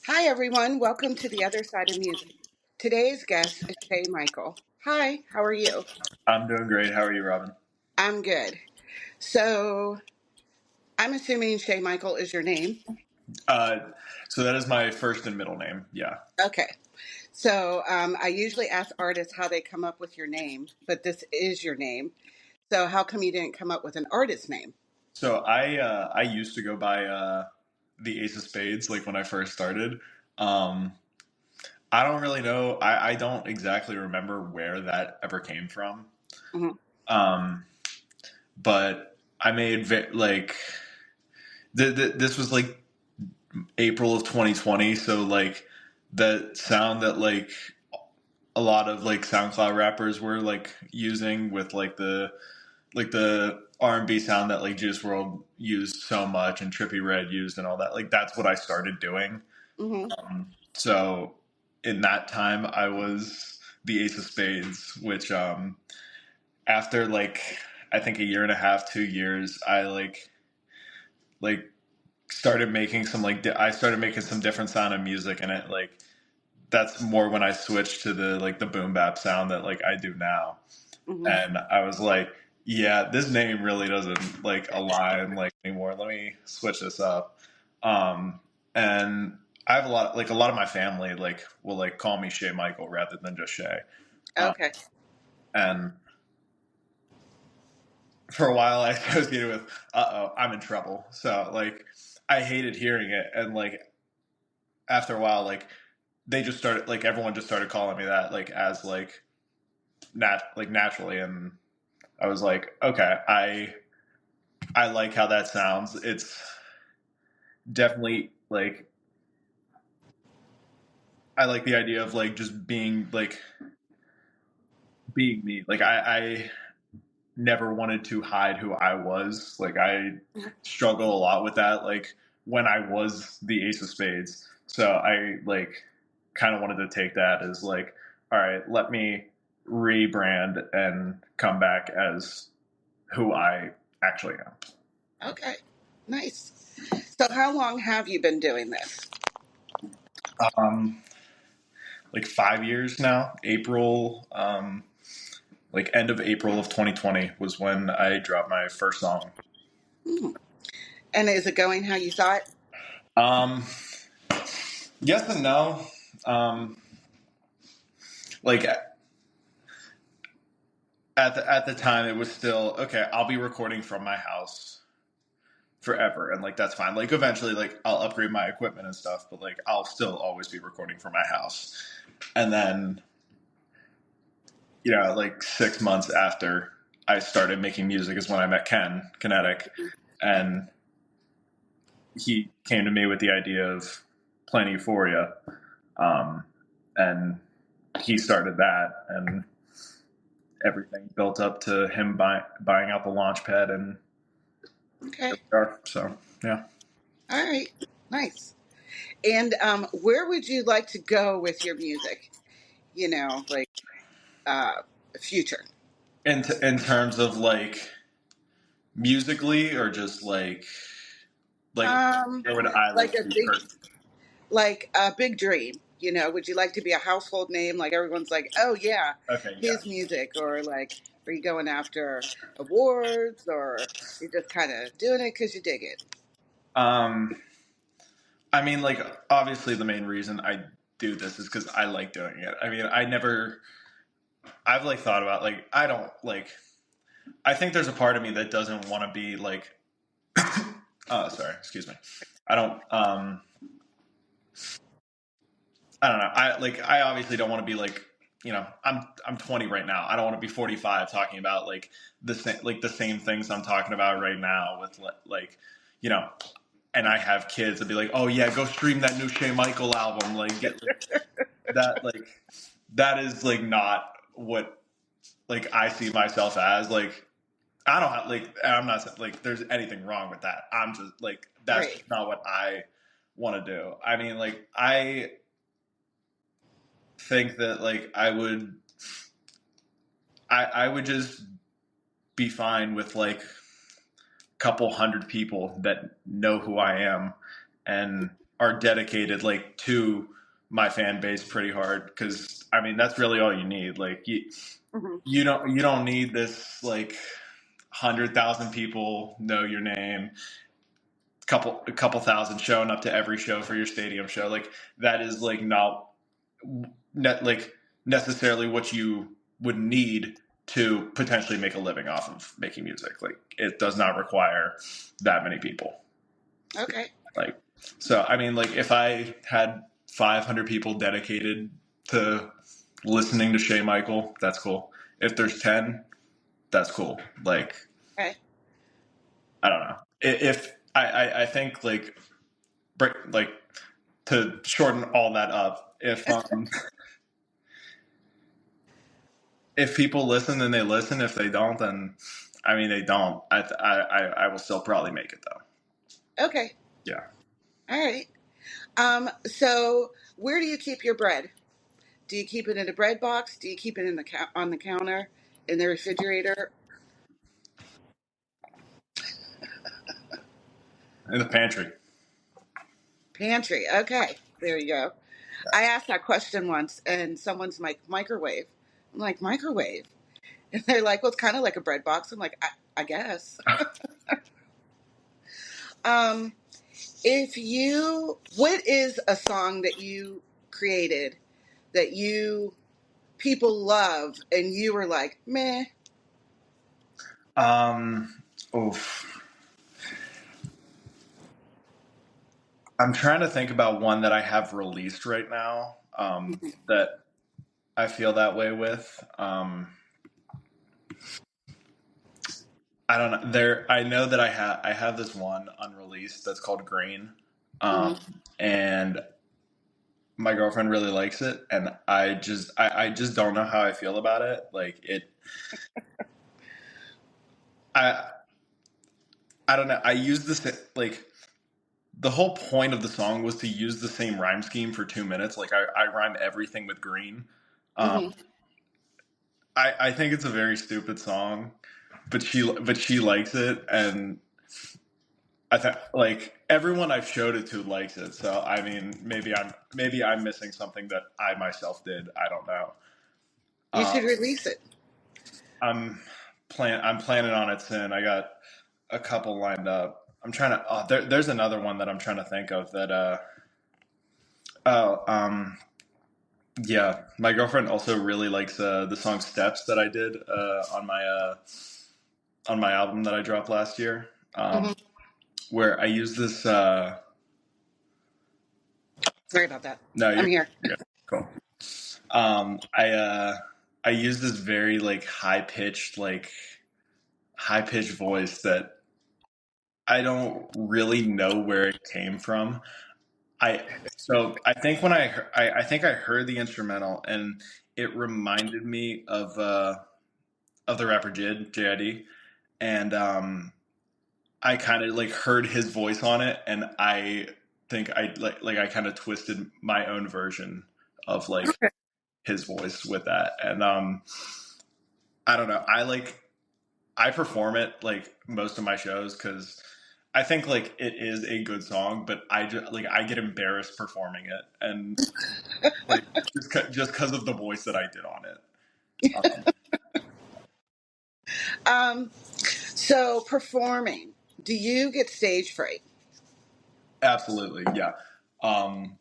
Hi, everyone. Welcome to the other side of music. Today's guest is Shea Michael. Hi, how are you? I'm doing great. How are you, Robin? I'm good. So, I'm assuming Shea Michael is your name. Uh, so that is my first and middle name. Yeah. Okay. So, I usually ask artists how they come up with your name, but this is your name. So, how come you didn't come up with an artist name? So I used to go by the Ace of Spades like when I first started. Um, I don't really know. I don't exactly remember where that ever came from. Hmm. Um, but I made like this was like April of 2020. So like the sound that like a lot of like SoundCloud rappers were like using with like the R&B sound that like Juice World used so much and Trippie Redd used and all that. Like that's what I started doing. Hmm. So in that time, I was the Ace of Spades, which after like I think a year and a half, 2 years, I like started making some I started making some different sound of music, and it like that's more when I switched to the like the boom bap sound that like I do now. Hmm. And I was like, yeah, this name really doesn't like align like anymore. Let me switch this up. Um, and I have a lot of my family like will like call me Shea Michael rather than just Shea. Um, Okay. and for a while I associated with, I'm in trouble. So like I hated hearing it, and like after a while, like they just started like everyone just started calling me that like as like naturally, and I was like, okay, I like how that sounds. It's definitely like I like the idea of like just being me. Like I never wanted to hide who I was. Like I struggle a lot with that. Like when I was the Ace of Spades, so I like kind of wanted to take that as like, all right, let me rebrand and come back as who I actually am. Okay. Nice. So, how long have you been doing this? Um, like 5 years now. Like end of April of 2020 was when I dropped my first song. Hmm. And is it going how you thought? Um, yes and no. Um, like at the time, it was still okay. I'll be recording from my house forever, and like that's fine. Like eventually, like I'll upgrade my equipment and stuff, but like I'll still always be recording from my house. And then like 6 months after I started making music is when I met Ken Kinetic, and he came to me with the idea of playing Euphoria, um, and he started that, and everything built up to him buying out the launch pad, and here Okay. we are. So yeah. All right. Nice. And where would you like to go with your music? Like uh, future. In terms of like musically, or just like Um, where would I like like to a be big, personally? like a big dream. Would you like to be a household name? Like everyone's like, oh yeah, Okay, yeah. his music, or like, are you going after awards, or you're just kind of doing it because you dig it? Um, I mean, like obviously the main reason I do this is because I like doing it. I mean, I've like thought about like I don't like. I think there's a part of me that doesn't want to be like. Sorry, excuse me. I don't. I don't know. I obviously don't want to be like I'm 20 right now. I don't want to be 45 talking about like the same things I'm talking about right now with like you know. And I have kids and be like, oh yeah, go stream that new Shea Michael album. Like get that that is like not what like I see myself as. Like I don't have like I'm not like there's anything wrong with that. I'm just like that's Right. just not what I want to do. I mean, like I think that like I would just be fine with like a couple hundred people that know who I am, and are dedicated like to my fan base pretty hard, because I mean that's really all you need. Like Hmm. you don't need this like 100,000 people know your name, a couple thousand showing up to every show for your stadium show. Like that is like not like necessarily what you would need to potentially make a living off of making music. Like it does not require that many people. Okay. Like so I mean like if I had 500 people dedicated to listening to Shea Michael, that's cool. If there's 10, that's cool. Like Okay. I don't know. If I think like to shorten all that up, if people listen, then they listen. If they don't, then I mean they don't. I will still probably make it though. Okay. Yeah. All right. So where do you keep your bread? Do you keep it in a bread box? Do you keep it in the on the counter, in the refrigerator, In the pantry. pantry? Okay, there you go. I asked that question once, and someone's like, microwave. I'm like, microwave, and they're like, well, it's kind of like a bread box. I'm like, I guess. Um, if you, what is a song that you created that you people love, and you were like, meh? Oof. I'm trying to think about one that I have released right now. That I feel that way with. I don't know. I know that I have this one unreleased that's called Green, Hmm. and my girlfriend really likes it, and I just don't know how I feel about it. Like I I don't know. I use this like the whole point of the song was to use the same rhyme scheme for 2 minutes. Like I rhyme everything with green. Um, Hmm. I think it's a very stupid song, but she likes it, and I think like everyone I've showed it to likes it. So I mean, maybe I'm missing something that I myself did. I don't know. You Um, should release it. I'm I'm planning on it soon. I got a couple lined up. I'm trying to. Oh, there's another one that I'm trying to think of that. Oh, yeah. My girlfriend also really likes the song "Steps" that I did on my album that I dropped last year. Hmm. Where I use this. Sorry about that. No, I'm here. you're good. Cool. Um, I uh, I use this very like high pitched voice that I don't really know where it came from. I think when I think I heard the instrumental, and it reminded me of the rapper JID, and I kind of like heard his voice on it, and I think I like I kind of twisted my own version of like his voice with that, and I don't know. I perform it like most of my shows because I think like it is a good song, but I get embarrassed performing it, and like just because of the voice that I did on it. Um, So performing, do you get stage fright? Absolutely, yeah. Um,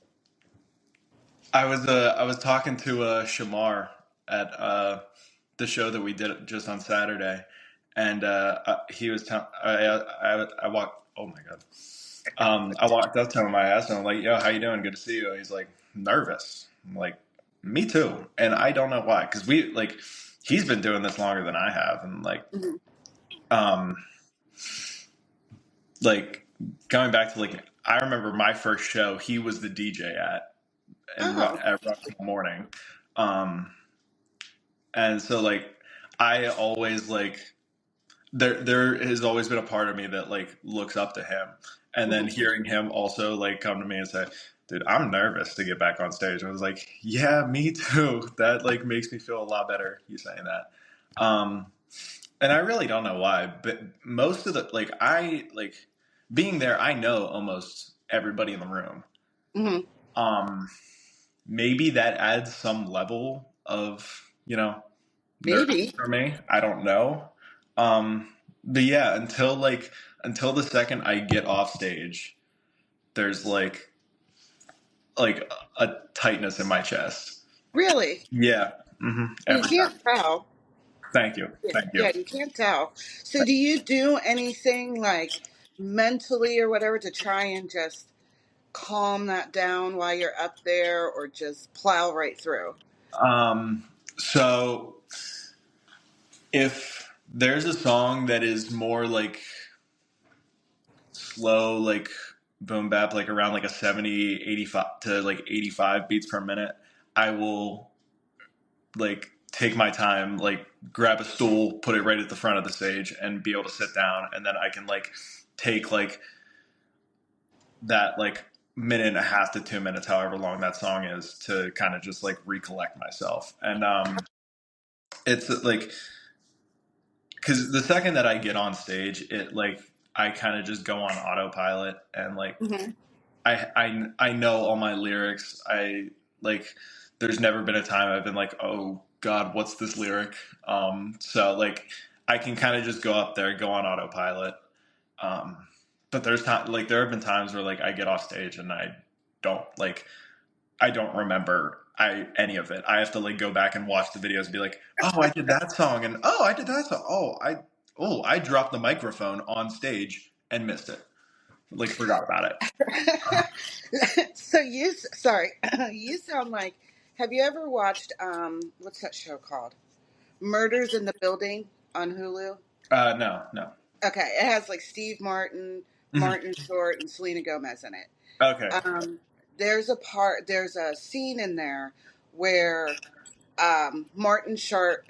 I was talking to Shamar at the show that we did just on Saturday, and he was telling I walked. Oh my god. I walked up to him. I asked him, like, "Yo, how you doing? Good to see you." He's like, "Nervous." I'm like, "Me too," and I don't know why, because we like he's been doing this longer than I have, and Hmm. um, like going back to like I remember my first show. He was the DJ Oh, at Rock in the Morning, um, and so like I always like there has always been a part of me that like looks up to him, and then hmm. hearing him also like come to me and say, dude, I'm nervous to get back on stage. I was like, yeah, me too. That like makes me feel a lot better, you saying that. And I really don't know why, but most of the like I like being there, I know almost everybody in the room, Hmm. Um, maybe that adds some level of, nervous Maybe. for me. I don't know. Um, but yeah, until the second I get off stage, there's like a tightness in my chest. Really? Yeah. You Every time. can't tell. Thank you. Yeah, Thank you. yeah, you can't tell. So, do you do anything like mentally or whatever to try and just calm that down while you're up there, or just plow right through? So if there's a song that is more like slow, like boom bap, like around like a 70, 85 to like 85 beats per minute, I will like take my time, like grab a stool, put it right at the front of the stage and be able to sit down. And then I can like take like that like minute and a half to 2 minutes, however long that song is, to kind of just like recollect myself. And it's like, because the second that I get on stage, it like I kind of just go on autopilot and like Hmm. I know all my lyrics. I like there's never been a time I've been like, oh God, what's this lyric? So like I can kind of just go up there, go on autopilot. Um, but there have been times where like I get off stage and don't like I don't remember any of it. I have to like go back and watch the videos and be like, oh, I did that song, and oh, I did that song. I dropped the microphone on stage and missed it. Like forgot about it. So sorry, you sound like. Have you ever watched what's that show called? Murders in the Building on Hulu. No, no. Okay, it has like Steve Martin, Mhm. Martin Short, and Selena Gomez in it. Okay. Um, there's a scene in there where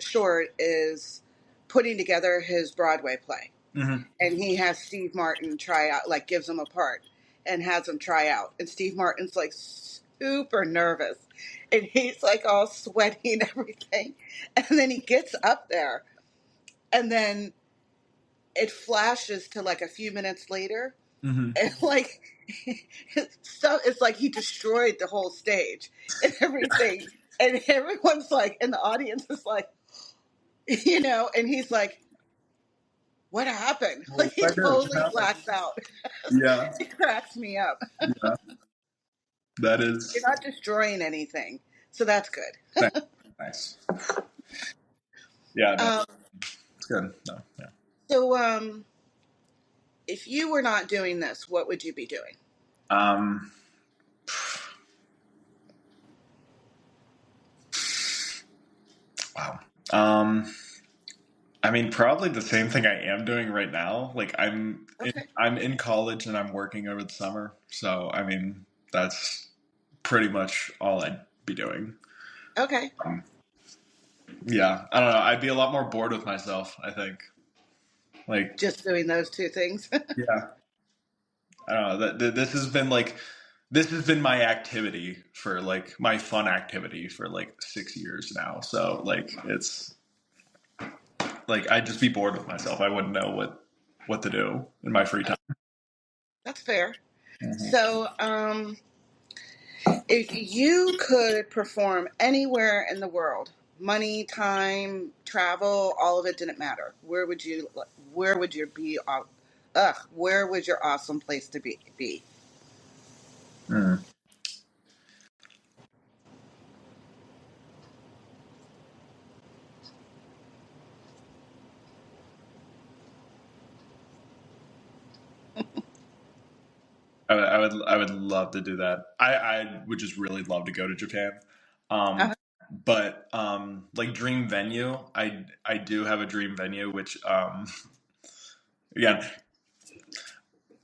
Short is putting together his Broadway play, Hmm. and he has Steve Martin try out, like gives him a part and has him try out, and Steve Martin's like super nervous, and he's like all sweaty and everything, and then he gets up there, and then it flashes to like a few minutes later, Hmm. and like stuff, it's like he destroyed the whole stage and everything, and everyone's like, and the audience is like, and he's like, what happened? What Like did he I do? What totally happened? blacks out. Yeah, It cracks me up. yeah. That You're is not destroying anything, so that's good. nice. Yeah, no, um, it's good. No, yeah. so if you were not doing this, what would you be doing? Um, wow. I mean, probably the same thing I am doing right now. Like Okay. I'm in college and I'm working over the summer. So I mean, that's pretty much all I'd be doing. Okay. Um, yeah, I don't know. I'd be a lot more bored with myself, I think. Like, Just doing those two things. yeah, I don't know. This has been like this has been my activity for like my fun activity for like 6 years now. So like it's like I'd just be bored with myself. I wouldn't know what to do in my free time. That's fair. Mhm. So, if you could perform anywhere in the world, money, time, travel, all of it didn't matter. Where would you be? Where would your awesome place to be? Mm. I would love to do that. I would just really love to go to Japan. Um, Uh, but like dream venue, I do have a dream venue, which again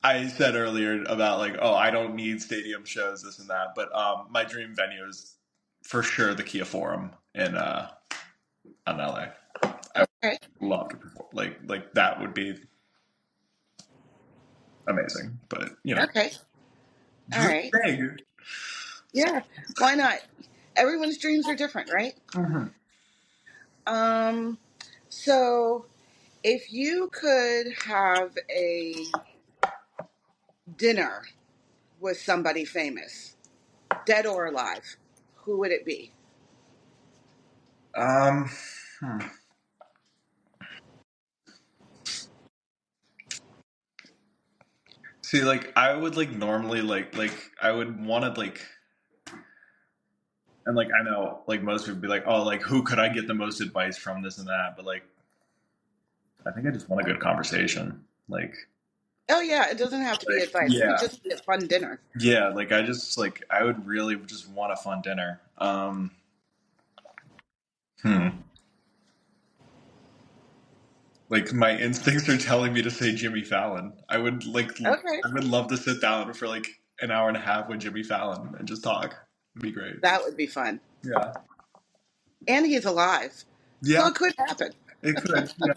I said earlier about like, oh, I don't need stadium shows, this and that. But my dream venue is for sure the Kia Forum in LA. I okay. would love to perform. Like that would be amazing. But Okay. All dream right. big. Yeah. Why not? Everyone's dreams are different, right? Mhm. Um. So, if you could have a dinner with somebody famous, Dead or alive, who would it be? Um, hmm. See, like I would like normally like I would want to like, and like I know like most people would be like, oh, like who could I get the most advice from, this and that, but like I think I just want a good conversation. Oh yeah, it doesn't have to be advice. It could Yeah, just be a fun dinner. yeah, like I just like I would really just want a fun dinner. Hmm. Like my instincts are telling me to say Jimmy Fallon. Okay, I would love to sit down for like an hour and a half with Jimmy Fallon and just talk. It'd be great. that would be fun. Yeah. And he's alive, so Yeah, it could happen. it could. Yeah.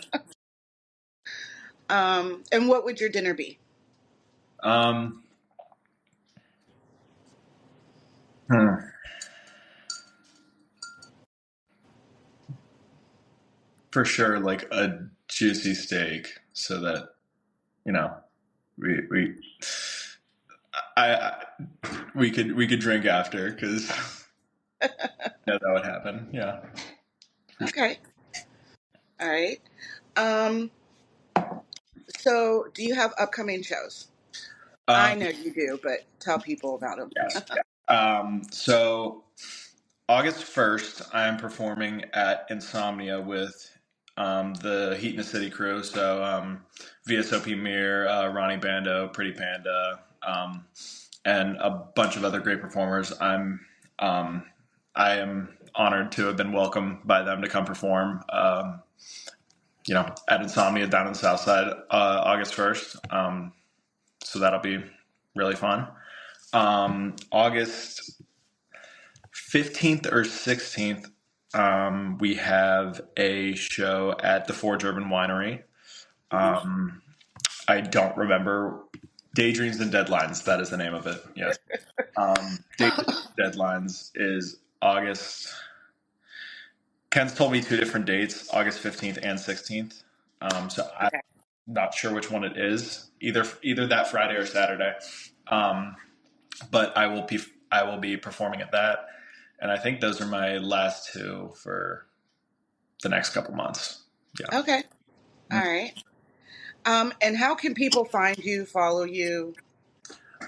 And what would your dinner be? Um, hmm. For sure, like a juicy steak, so that you know we I we could drink after because yeah, that would happen. Yeah. Okay, all right. Um, so do you have upcoming shows? I Um, know you do, but tell people about them. yes. So August 1st, I am performing at Insomnia with the Heat in the City crew. So VSOP Mir, Ronnie Bando, Pretty Panda, and a bunch of other great performers. Um, I am honored to have been welcomed by them to come perform. At Insomnia down in the South Side, August 1st. So that'll be really fun. August 15th or 16th, we have a show at the Forge Urban Winery. Mhm. I don't remember. Daydreams and Deadlines, that is the name of it. Yes. Daydreams and Deadlines is August. Ken's told me two different dates, August 15th and 16th. So I'm Okay. not sure which one it is, either that Friday or Saturday. Um, but I will be performing at that. And I think those are my last two for the next couple months. Yeah. Okay. All right. And how can people find you, follow you?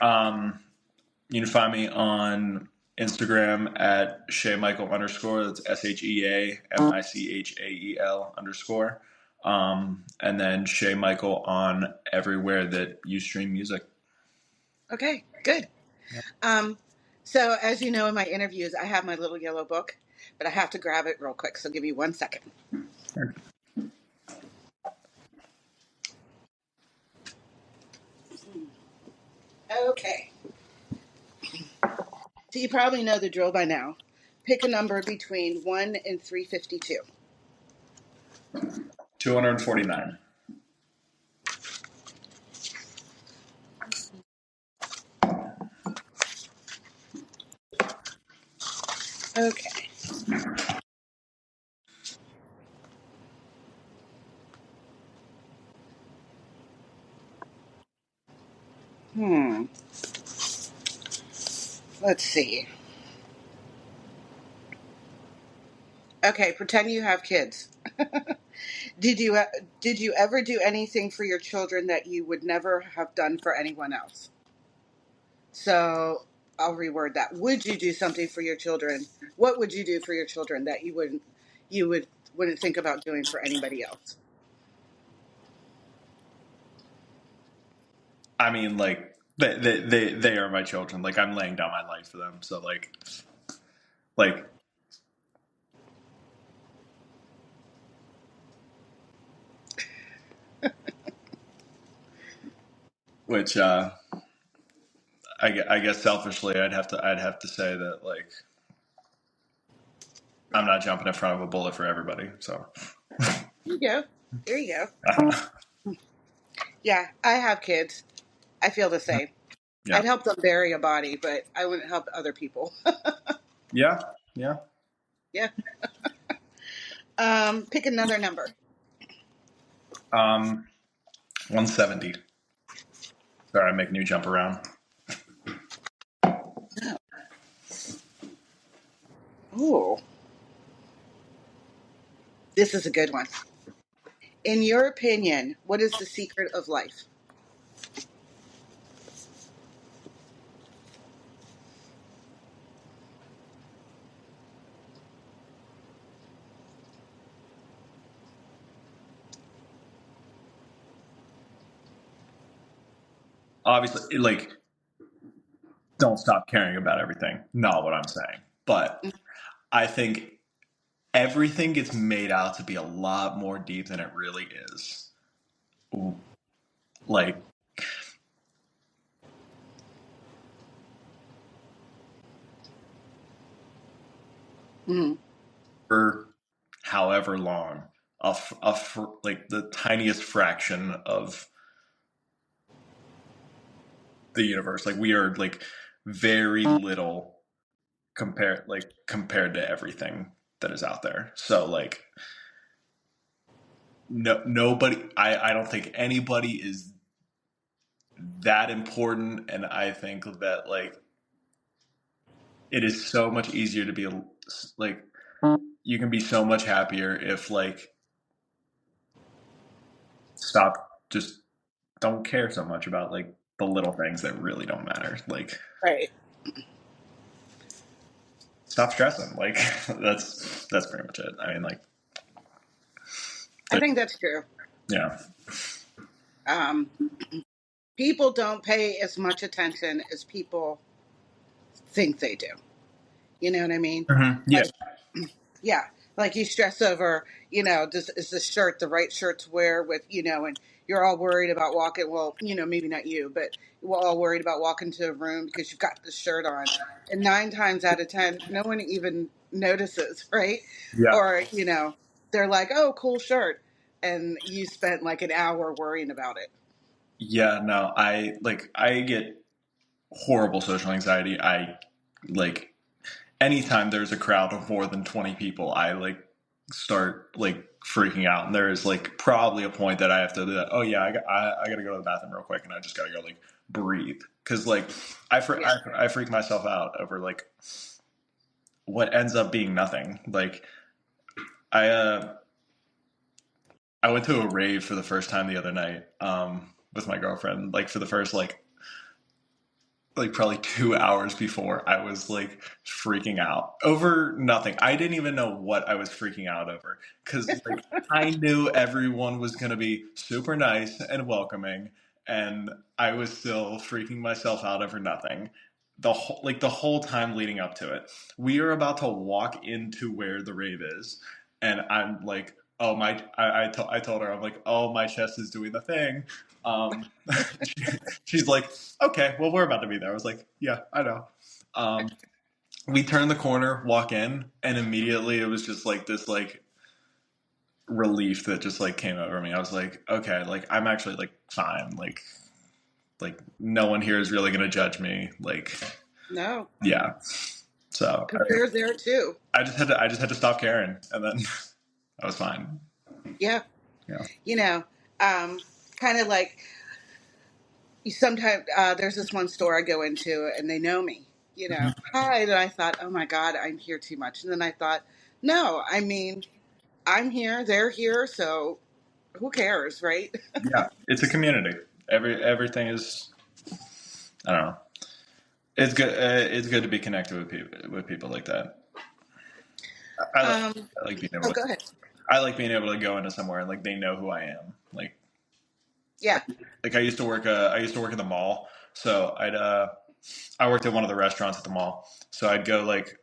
Um, you can find me on Instagram at Shea Michael _. That's SheaMichael _. And then Shea Michael on everywhere that you stream music. Okay, good. Yeah. Um, so as you know, in my interviews, I have my little yellow book, but I have to grab it real quick. So give me 1 second. Okay. So you probably know the drill by now. Pick a number between 1 and 352. 249. Okay. Hmm. Let's see. Okay, pretend you have kids. Did you did you ever do anything for your children that you would never have done for anyone else? So I'll reword that. Would you do something for your children? What would you do for your children that you wouldn't think about doing for anybody else? I mean, like they are my children. Like I'm laying down my life for them. So like which I guess selfishly I'd have to say that like I'm not jumping in front of a bullet for everybody. So There you go. There you go. Yeah, I have kids. I feel the same. yeah, I'd help them bury a body, but I wouldn't help other people. yeah, yeah. Yeah. Pick another number. 170. Sorry, I'm making you jump around. Oh, this is a good one. In your opinion, what is the secret of life? Obviously, like, don't stop caring about everything. Not what I'm saying. But I think everything gets made out to be a lot more deep than it really is. Like, Mm-hmm. for however long, like the tiniest fraction of the universe. Like, we are like very little compared to everything that is out there. So like, nobody. I don't think anybody is that important, and I think that like it is so much easier to be like, you can be so much happier if like stop just don't care so much about like the little things that really don't matter. Like, Right. stop stressing. Like, that's pretty much it. I mean, like, I think that's true. yeah. Um, People don't pay as much attention as people think they do. You know what I mean? Yeah. Like, yeah, like you stress over, is the shirt the right shirt to wear with, and you're all worried about walking. Well, maybe not you, but we're all worried about walking to a room because you've got this shirt on. And 9 times out of 10, no one even notices, right? Yeah. Or, they're like, oh, cool shirt. And you spent like an hour worrying about it. Yeah. No, I get horrible social anxiety. I like anytime there's a crowd of more than 20 people, I like start like freaking out. And there is like probably a point that I have to do that. Oh yeah, I got to go to the bathroom real quick, and I just got to go like breathe, because like Yeah. I freak myself out over like what ends up being nothing. Like, I I went to a rave for the first time the other night with my girlfriend. Like, for the first like probably 2 hours before, I was like freaking out over nothing. I didn't even know what I was freaking out over, because like I knew everyone was going to be super nice and welcoming, and I was still freaking myself out over nothing. The whole time leading up to it, we are about to walk into where the rave is, and I'm like, oh my! I told her, I'm like, oh, my chest is doing the thing. Um, she's like, okay, well, we're about to be there. I was like, yeah, I know. Um, we turn the corner, walk in, and immediately it was just like this like relief that just like came over me. I was like, okay, like I'm actually like fine. Like no one here is really gonna judge me. Like, No, yeah. So because they're there too. I just had to stop caring, and then I was fine. Yeah. Yeah. You know, kind of like you sometimes there's this one store I go into and they know me, hi. And I thought, oh my God, I'm here too much. And then I thought, no, I mean, I'm here, they're here. So who cares, right? Yeah, it's a community. Everything is, I don't know. It's good. It's good to be connected with people like that. I like, I like being able Oh, to. go ahead. I like being able to go into somewhere and like they know who I am. Yeah. Like I used to work in the mall, so I worked at one of the restaurants at the mall. So I'd go like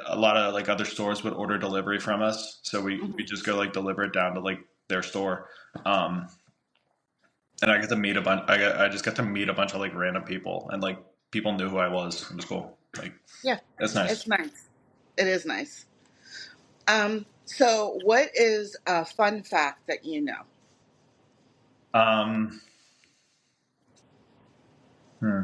a lot of like other stores would order delivery from us, so we Mhm. just go like deliver it down to like their store. Um, and I get to meet a bunch. I just got to meet a bunch of like random people, and like people knew who I was. It was cool. Like, Yeah. that's nice. It's nice. It is nice. So what is a fun fact that you know? Um, hmm.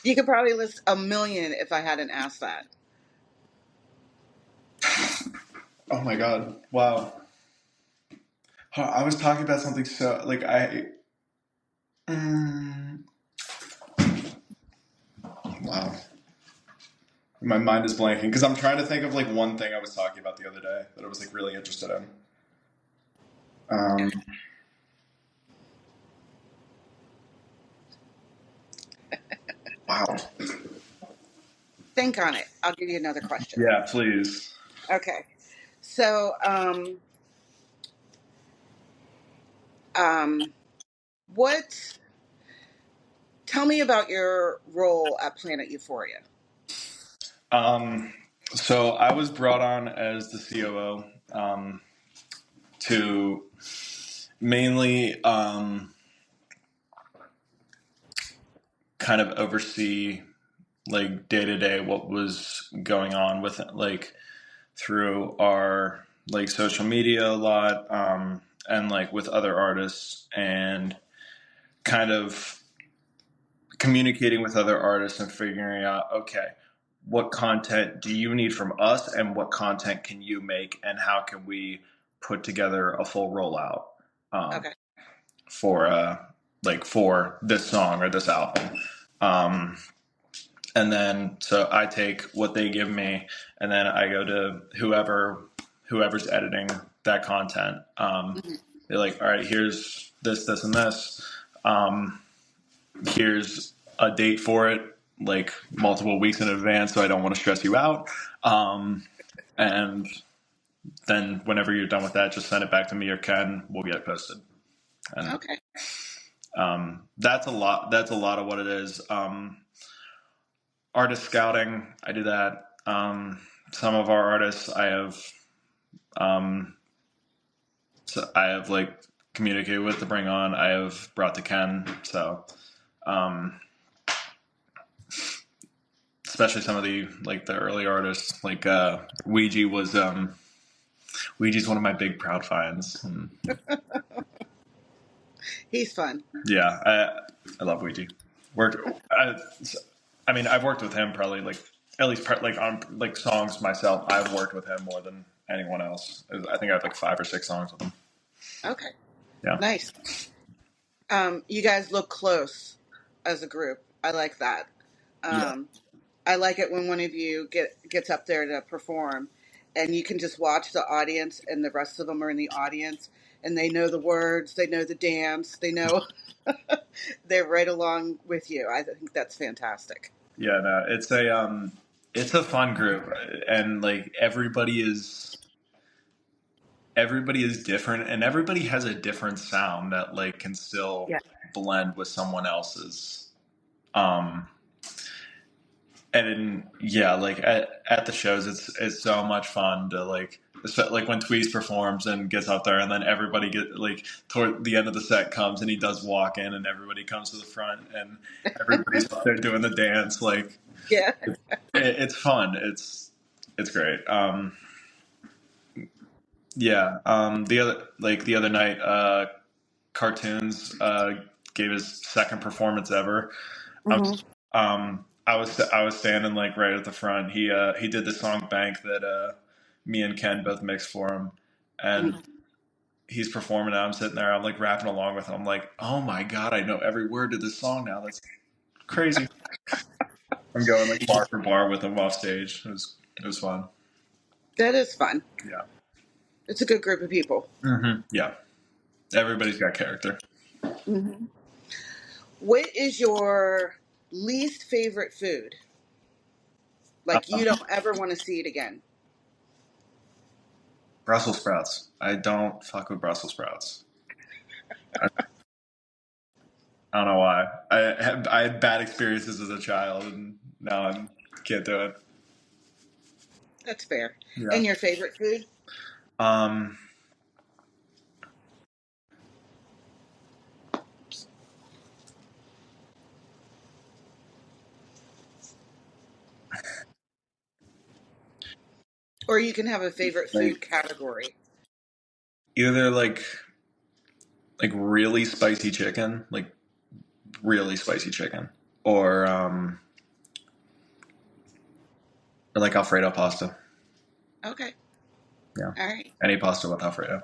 You could probably list a million if I hadn't asked that. Oh my god! Wow. I was talking about something so like Mm, wow. My mind is blanking because I'm trying to think of like one thing I was talking about the other day that I was like really interested in. Um, wow. Think on it. I'll give you another question. Yeah, please. Okay. So, um, what? Tell me about your role at Planet Euphoria. Um, so I was brought on as the COO to mainly kind of oversee like day to day what was going on with it, like through our like social media a lot, and like with other artists and kind of communicating with other artists and figuring out, okay, what content do you need from us and what content can you make and how can we put together a full rollout um, Okay. for for this song or this album. Um, and then so I take what they give me and then I go to whoever's editing that content. Hmm. They're like, all right, here's this and this. Um, Here's a date for it, like multiple weeks in advance, so I don't want to stress you out. And then whenever you're done with that, just send it back to me or Ken. We'll get it posted. And Okay. that's a lot. That's a lot of what it is. Artist scouting, I do that. Some of our artists, um, I have like communicated with to bring on. I have brought to Ken. So. Um, Especially some of the like the early artists, like Ouija's one of my big proud finds. And He's fun. yeah, I love Ouija. Worked, I, I mean, I've worked with him probably like at least like on like songs myself. I've worked with him more than anyone else. I think I have like 5 or 6 songs with him. Okay. Yeah, Nice. You guys look close as a group. I like that. yeah, Um, I like it when one of you gets up there to perform, and you can just watch the audience, and the rest of them are in the audience, and they know the words, they know the dance, they know they're right along with you. I think that's fantastic. yeah. No, it's a fun group, and like everybody is different and everybody has a different sound that like can still Yeah. blend with someone else's um and yeah, like at the shows it's so much fun to like when Tweez performs and gets up there and then everybody get like toward the end of the set comes and he does walk in and everybody comes to the front and everybody's up there doing the dance like Yeah. it's fun, it's great. Yeah, the other night Cartoons gave his second performance ever. I Hmm. was I was standing like right at the front. He did the song Bank that me and Ken both mixed for him, and he's performing. And I'm sitting there. I'm like rapping along with him. I'm like, oh my god, I know every word to this song now. That's crazy. I'm going like bar for bar with him off stage. It was fun. That is fun. Yeah. It's a good group of people. Yeah. Everybody's got character. Hmm. What is your least favorite food? Like you don't ever want to see it again. Brussels sprouts. I don't fuck with Brussels sprouts. I don't know why. I had bad experiences as a child, and now I can't do it. That's fair. Yeah. And your favorite food? Um. Or you can have a favorite Like food category. either like really spicy chicken, like really spicy chicken, or like Alfredo pasta. Okay. Yeah. All right. Any pasta with Alfredo.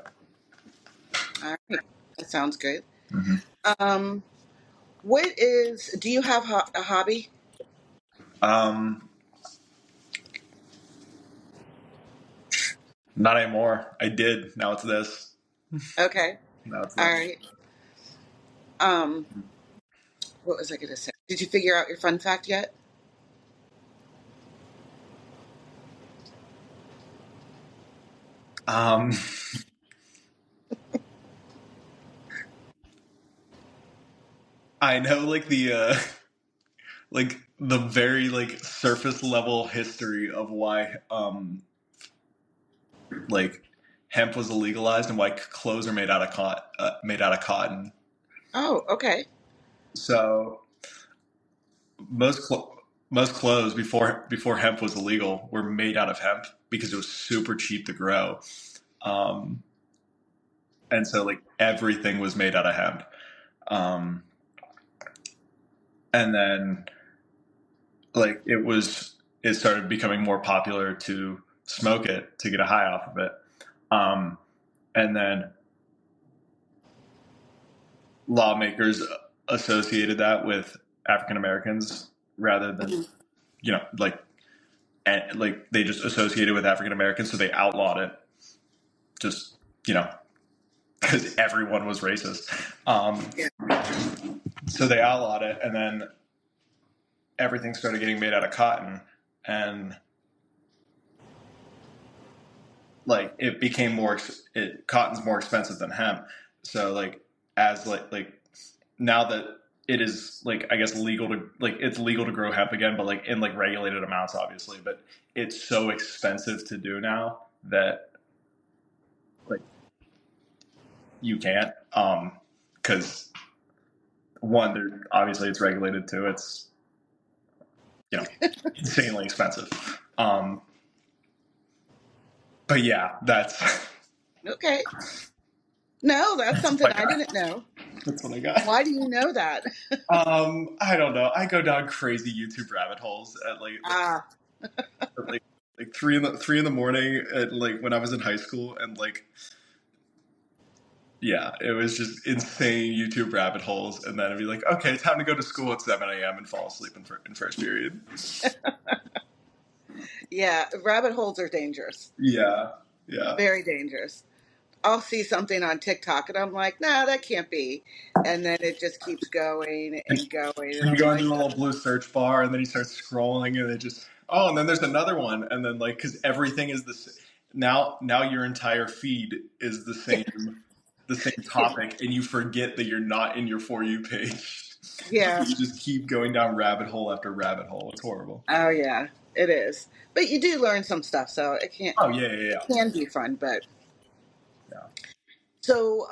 All right. That sounds good. Hmm. Um, Do you have a hobby? Um, Not anymore. I did. Now it's this. Okay. Now it's All this. right. Um, what was I going to say? Did you figure out your fun fact yet? Um, I know like like the very like surface level history of why like hemp was illegalized and why clothes are made out of cotton. Oh, okay. So most cl- most clothes before hemp was illegal were made out of hemp because it was super cheap to grow. Um, and so like everything was made out of hemp. Um, and then like it started becoming more popular to smoke it to get a high off of it. Um, and then lawmakers associated that with African Americans rather than Hmm. like and like they just associated with African Americans, so they outlawed it. Just because everyone was racist. Yeah. So they outlawed it, and then everything started getting made out of cotton, and like it became cotton's more expensive than hemp. So like as like now that it is like I guess legal to like it's legal to grow hemp again, but like in like regulated amounts, obviously. But it's so expensive to do now that like you can't because one, there obviously it's regulated too. It's insanely expensive. Um, but yeah, that's Okay. No, that's that's what something I I got. didn't know. That's what I got. Why do you know that? I don't know. I go down crazy YouTube rabbit holes at Ah, like 3 in the morning at like when I was in high school, and like yeah, it was just insane YouTube rabbit holes, and then it'd be like, okay, time to go to school at 7 a.m. and fall asleep in first period. yeah. Rabbit holes are dangerous. Yeah, yeah. Very dangerous. I'll see something on TikTok and I'm like, nah, that can't be. And then it just keeps going And and going. And you I'm go into like, a little blue search bar, and then you start scrolling, and it just and then there's another one, and then like because everything is this now your entire feed is the same topic, and you forget that you're not in your For You page. yeah. You just keep going down rabbit hole after rabbit hole. It's horrible. Oh, yeah, it is. But you do learn some stuff. So Oh yeah, yeah, it yeah. can be fun. But Yeah. so,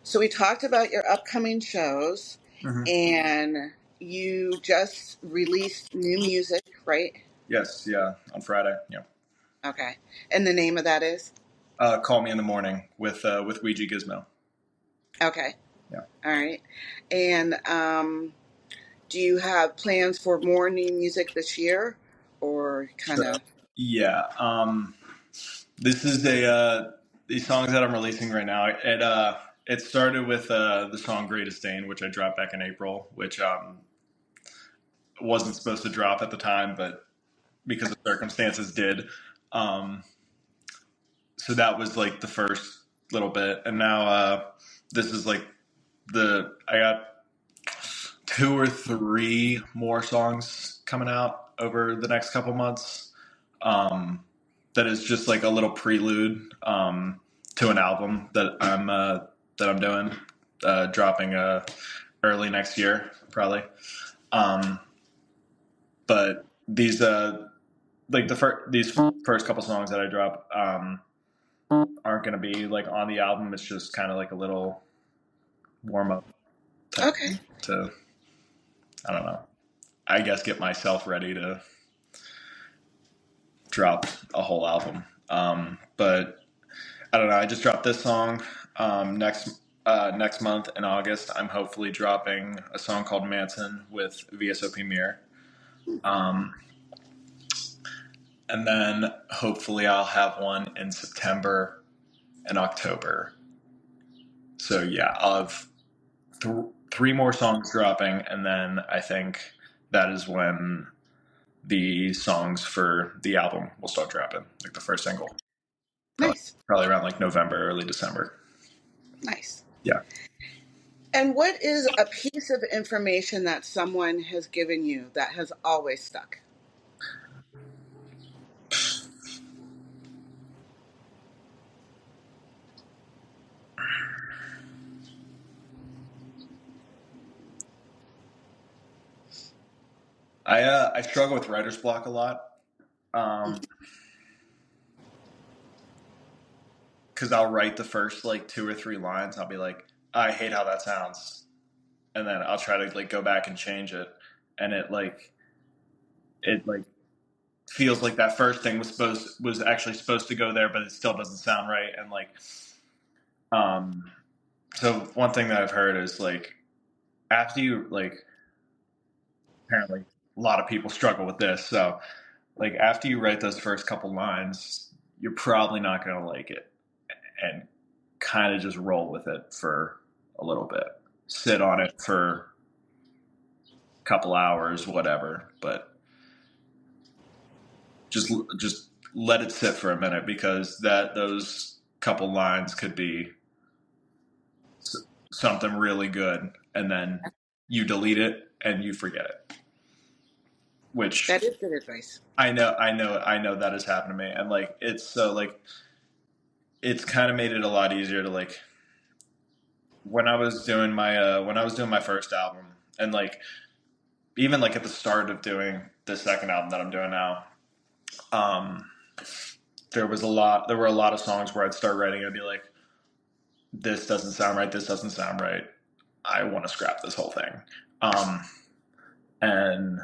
so we talked about your upcoming shows Hmm. and you just released new music, right? Yes, yeah. On Friday, yeah. Okay. And the name of that is? Call Me in the Morning with Ouija Gizmo. Okay. Yeah. All right. And do you have plans for more new music this year or kind So of? yeah. This is these songs that I'm releasing right now. It started with the song "Great Disdain," which I dropped back in April, which wasn't supposed to drop at the time, but because of circumstances did. Um, so that was like the first little bit, and now this is like I got 2 or 3 more songs coming out over the next couple months. That is just like a little prelude to an album that I'm doing, dropping early next year probably. Um, but these like these first couple songs that I drop aren't going to be like on the album. It's just kind of like a little warm up type Okay. to I don't know. I guess get myself ready to drop a whole album. But I don't know. I just dropped this song next month in August. I'm hopefully dropping a song called Manson with VSOP Mirror. Um, and then hopefully I'll have one in September and October. So yeah, I'll have 3 more songs dropping, and then I think that is when the songs for the album will start dropping, like the first single. Nice. Probably around like November, early December. Nice. Yeah. And what is a piece of information that someone has given you that has always stuck? I struggle with writer's block a lot. Because I'll write the first like 2 or 3 lines. I'll be like, I hate how that sounds, and then I'll try to like go back and change it, and it feels like that first thing was actually supposed to go there, but it still doesn't sound right. And like, so one thing that I've heard is like after you like, apparently a lot of people struggle with this. So like after you write those first couple lines, you're probably not going to like it, and kind of just roll with it for a little bit. Sit on it for a couple hours, whatever, but just let it sit for a minute, because those couple lines could be something really good, and then you delete it and you forget it. Which That is good advice. I know that has happened to me, and like it's so like it's kind of made it a lot easier to like when I was doing my first album, and like even like at the start of doing the second album that I'm doing now, there were a lot of songs where I'd start writing and I'd be like, this doesn't sound right, this doesn't sound right, I want to scrap this whole thing. And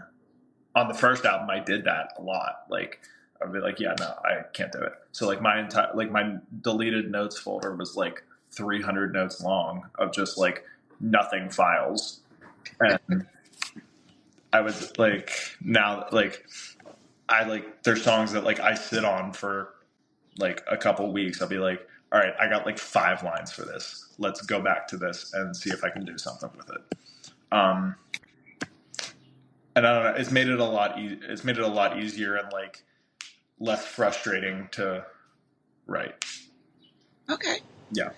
on the first album I did that a lot. Like I'd be like, yeah, no, I can't do it. So like my deleted notes folder was like 300 notes long of just like nothing files. And I was like, now like there's songs that like I sit on for like a couple weeks. I'll be like, all right, I got like 5 lines for this. Let's go back to this and see if I can do something with it. And I don't know, it's made it a lot easier and like less frustrating to write. Okay. Yeah.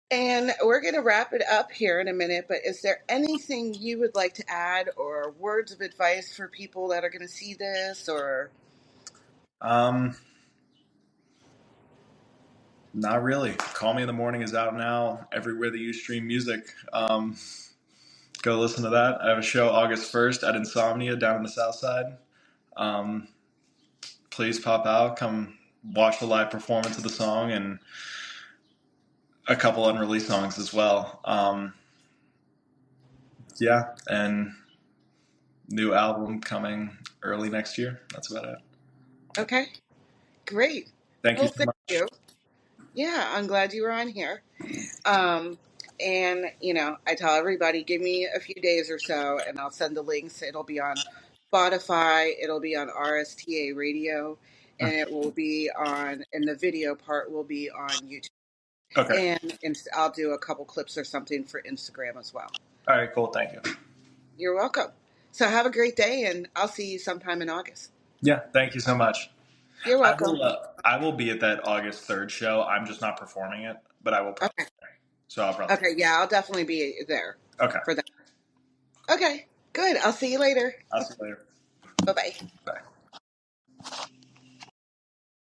And we're going to wrap it up here in a minute, but is there anything you would like to add, or words of advice for people that are going to see this, or? Not really. Call Me in the Morning is out now everywhere that you stream music. Go listen to that. I have a show August 1st at Insomnia down in the South Side. Please pop out, come watch the live performance of the song and a couple unreleased songs as well. Yeah, and new album coming early next year. That's about it. Okay, great. Thank you Well, so thank much. you. Yeah, I'm glad you were on here. And, I tell everybody, give me a few days or so, and I'll send the links. It'll be on Spotify, it'll be on RSTA Radio, and it will be and the video part will be on YouTube. Okay. And I'll do a couple clips or something for Instagram as well. All right, cool. Thank you. You're welcome. So have a great day, and I'll see you sometime in August. Yeah, thank you so much. You're welcome. I will be at that August 3rd show. I'm just not performing it, but I will probably. Okay. So I'll probably. Okay, yeah, I'll definitely be there. Okay. For that. Okay, good. I'll see you later. I'll see you later. Bye-bye. Bye.